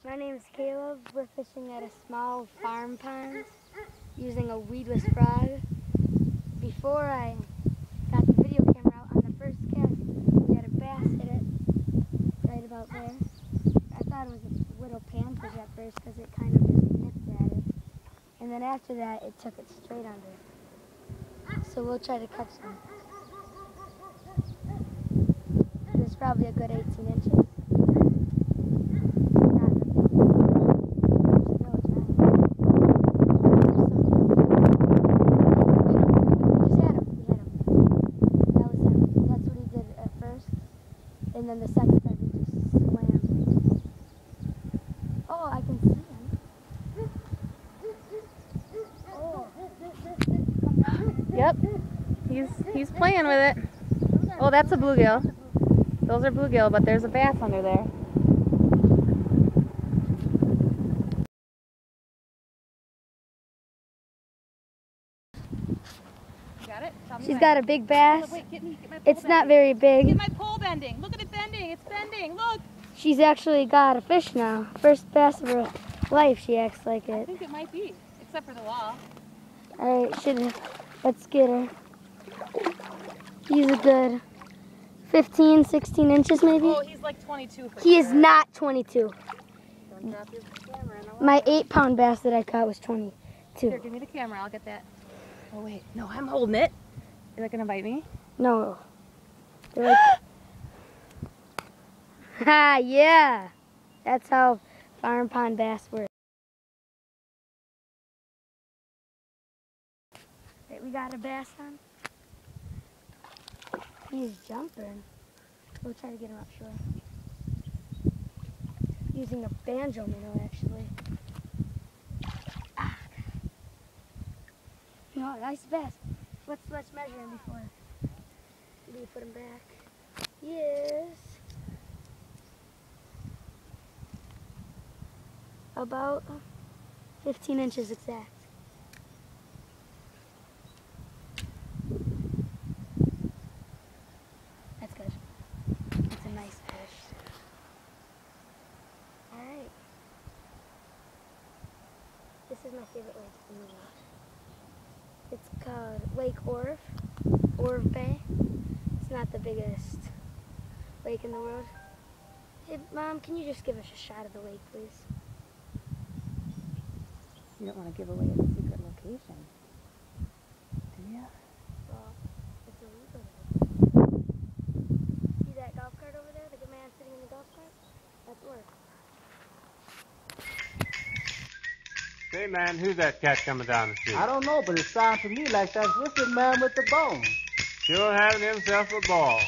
My name is Caleb. We're fishing at a small farm pond using a weedless frog. Before I got the video camera out on the first cast, we had a bass hit it right about there. I thought it was a little panfish at first because it kind of just nipped at it. And then after that, it took it straight under. So we'll try to catch them. There's probably a good 18 inches. And then the second time he just slammed. Oh, I can see him. Oh. Yep, he's playing with it. Oh, that's a bluegill. Those are bluegill, but there's a bass under there. Got it? She's got a big bass. Wait, get my pole it's bending. not very big. Get my pole bending. Look at it bending. It's bending. Look. She's actually got a fish now. First bass of her life. She acts like it. I think it might be, except for the law. All right, let's get her. He's a good 15, 16 inches maybe. Oh, he's like 22. He is not 22. Don't drop your camera in the water. My 8-pound bass that I caught was 22. Here, give me the camera. I'll get that. Oh wait, no, I'm holding it. Is it gonna bite me? No. They're like, ha, yeah. That's how farm pond bass work. Right, we got a bass on. He's jumping. We'll try to get him up shore. Using a banjo minnow, actually. Ah. No, nice bass. Let's measure him before we put him back. Yes. About 15 inches exact. That's good. That's a nice fish. Alright. This is my favorite lake in the world. It's called Lake Orv Bay. It's not the biggest lake in the world. Hey, Mom, can you just give us a shot of the lake, please? You don't want to give away its secret location, do you? Well, it's illegal. See that golf cart over there? The man sitting in the golf cart? That's Orv. Hey man, who's that cat coming down the street? I don't know, but it sounds to me like that's Wicked Man with the bone. Sure having himself a ball.